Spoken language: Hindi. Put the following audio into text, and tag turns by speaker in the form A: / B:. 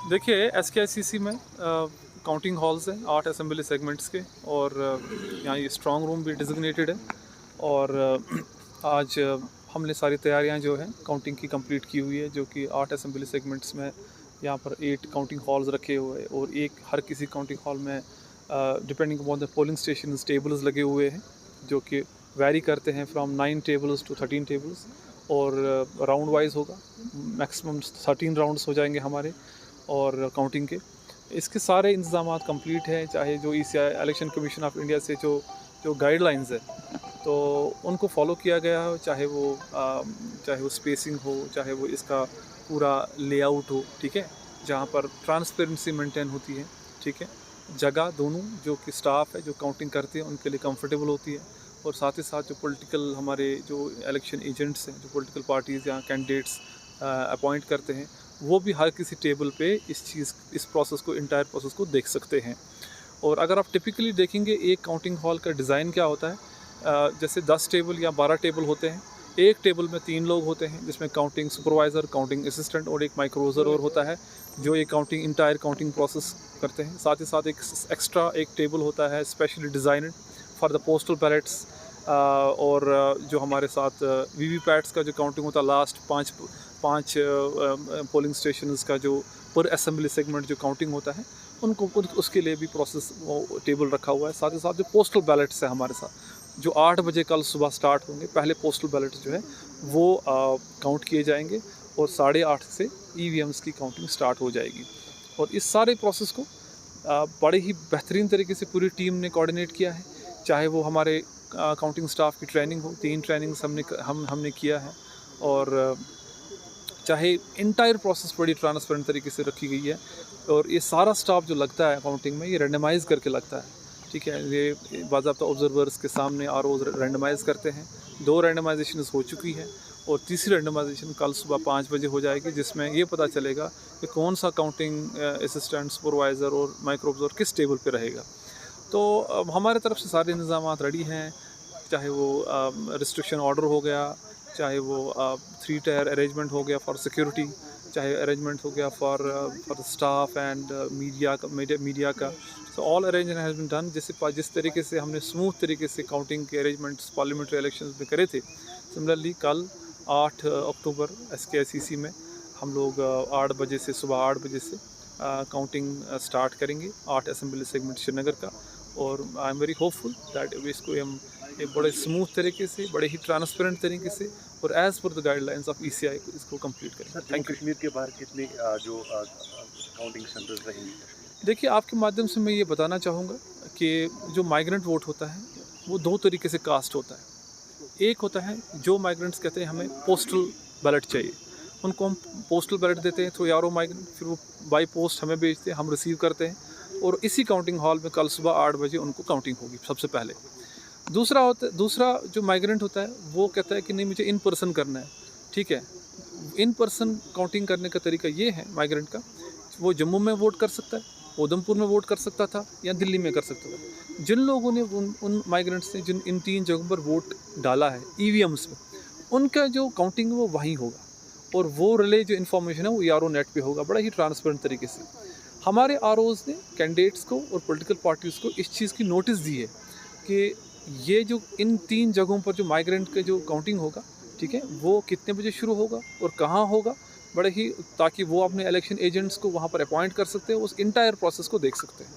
A: देखिए SKICC में काउंटिंग हॉल्स हैं 8 असेंबली सेगमेंट्स के, और यहाँ ये स्ट्रॉन्ग रूम भी डिजिग्नेटेड है। और आज हमने सारी तैयारियां जो है काउंटिंग की कंप्लीट की हुई है, जो कि 8 असेंबली सेगमेंट्स में यहाँ पर 8 काउंटिंग हॉल्स रखे हुए हैं, और एक हर किसी काउंटिंग हॉल में depending upon the polling station tables लगे हुए हैं, जो कि वैरी करते हैं फ्रॉम 9 टेबल्स टू 13 टेबल्स, और राउंड वाइज होगा। मैक्सिमम 13 राउंड्स हो जाएंगे हमारे और काउंटिंग के। इसके सारे इंतजाम कंप्लीट हैं, चाहे जो ECI election commission of India से जो गाइडलाइंस है तो उनको फॉलो किया गया हो, चाहे वो स्पेसिंग हो, चाहे वो इसका पूरा लेआउट हो, ठीक है, जहाँ पर ट्रांसपेरेंसी मेंटेन होती है, ठीक है, जगह दोनों जो कि स्टाफ है जो काउंटिंग करते हैं उनके लिए कंफर्टेबल होती है, और साथ ही साथ जो पॉलिटिकल हमारे जो इलेक्शन एजेंट्स हैं, जो पॉलिटिकल पार्टीज़ या कैंडिडेट्स अपॉइंट करते हैं, वो भी हर किसी टेबल पे इस प्रोसेस को, इंटायर प्रोसेस को देख सकते हैं। और अगर आप टिपिकली देखेंगे एक काउंटिंग हॉल का डिज़ाइन क्या होता है, जैसे 10 टेबल या 12 टेबल होते हैं, एक टेबल में 3 लोग होते हैं, जिसमें काउंटिंग सुपरवाइज़र, काउंटिंग असिस्टेंट और एक माइक्रोज़र और होता है, जो ये इंटायर काउंटिंग प्रोसेस करते हैं। साथ ही साथ एक एक्स्ट्रा एक टेबल होता है specially designed for the postal ballots, और जो हमारे साथ VVPATs का जो काउंटिंग होता है, लास्ट पाँच पोलिंग स्टेशंस का जो पर असेंबली सेगमेंट जो काउंटिंग होता है, उनको उसके लिए भी प्रोसेस वो टेबल रखा हुआ है। साथ ही साथ जो पोस्टल बैलेट्स है हमारे साथ, जो 8 बजे कल सुबह स्टार्ट होंगे, पहले पोस्टल बैलेट्स जो है वो काउंट किए जाएंगे, और 8:30 से EVMs की काउंटिंग स्टार्ट हो जाएगी। और इस सारे प्रोसेस को बड़े ही बेहतरीन तरीके से पूरी टीम ने कोऑर्डिनेट किया है, चाहे वो हमारे काउंटिंग स्टाफ की ट्रेनिंग हो, 3 ट्रेनिंग्स हमने किया है, और चाहे इंटायर प्रोसेस बड़ी ट्रांसपेरेंट तरीके से रखी गई है। और ये सारा स्टाफ जो लगता है काउंटिंग में, ये रैंडमाइज़ करके लगता है, ठीक है, ये बाज़ाब्ता ऑब्जर्वर्स के सामने ROs रैंडमाइज़ करते हैं। 2 रैंडमाइजेशन हो चुकी है, और तीसरी रैंडमाइजेशन कल सुबह 5 बजे हो जाएगी, जिसमें ये पता चलेगा कि कौन सा काउंटिंग असिस्टेंट, सुपरवाइज़र और माइक्रो ऑब्जर्वर किस टेबल पर रहेगा। तो हमारे तरफ से सारे इंतजाम रेडी हैं, चाहे वो रिस्ट्रिक्शन ऑर्डर हो गया, चाहे वो 3 टायर अरेंजमेंट हो गया फॉर सिक्योरिटी, चाहे अरेंजमेंट हो गया फॉर स्टाफ एंड मीडिया का। तो all arrangement has been done. जिस तरीके से हमने स्मूथ तरीके से काउंटिंग के अरेंजमेंट्स पार्लियामेंट्री इलेक्शंस में करे थे, सिमिलरली कल 8 अक्टूबर SKICC में हम लोग 8 बजे से, सुबह 8 बजे से काउंटिंग स्टार्ट करेंगे 8 असेंबली सेगमेंट श्रीनगर का। और I am very hopeful that इसको हम एक बड़े स्मूथ तरीके से, बड़े ही ट्रांसपेरेंट तरीके से और as per the guidelines of ECI इसको कंप्लीट करें।
B: Thank you. कश्मीर के बाहर कितने जो काउंटिंग सेंटर्स रहेंगे?
A: देखिए, आपके माध्यम से मैं ये बताना चाहूँगा कि जो माइग्रेंट वोट होता है वो 2 तरीके से कास्ट होता है। एक होता है जो माइग्रेंट्स कहते हैं हमें पोस्टल बैलेट चाहिए, उनको हम पोस्टल बैलेट देते हैं थ्रू यारो माइग्रेंट, फिर वो बाई पोस्ट हमें भेजते हैं, हम रिसीव करते हैं, और इसी काउंटिंग हॉल में कल सुबह 8 बजे उनको काउंटिंग होगी सबसे पहले। दूसरा जो माइग्रेंट होता है वो कहता है कि नहीं, मुझे इन पर्सन करना है, ठीक है। इन पर्सन काउंटिंग करने का तरीका ये है माइग्रेंट का, वो जम्मू में वोट कर सकता है, उधमपुर में वोट कर सकता था, या दिल्ली में कर सकता था। जिन लोगों ने उन माइग्रेंट्स ने जिन इन 3 जगहों पर वोट डाला है EVMs में, उनका जो काउंटिंग है वो वहीं होगा, और वो रिले जो इन्फॉर्मेशन है वो यारो नेट पे होगा, बड़ा ही ट्रांसपेरेंट तरीके से। हमारे ROs ने कैंडिडेट्स को और पॉलिटिकल पार्टीज़ को इस चीज़ की नोटिस दी है कि ये जो इन 3 जगहों पर जो माइग्रेंट का जो काउंटिंग होगा, ठीक है, वो कितने बजे शुरू होगा और कहाँ होगा, बड़े ही, ताकि वो अपने इलेक्शन एजेंट्स को वहाँ पर अपॉइंट कर सकते हैं, उस इंटायर प्रोसेस को देख सकते हैं।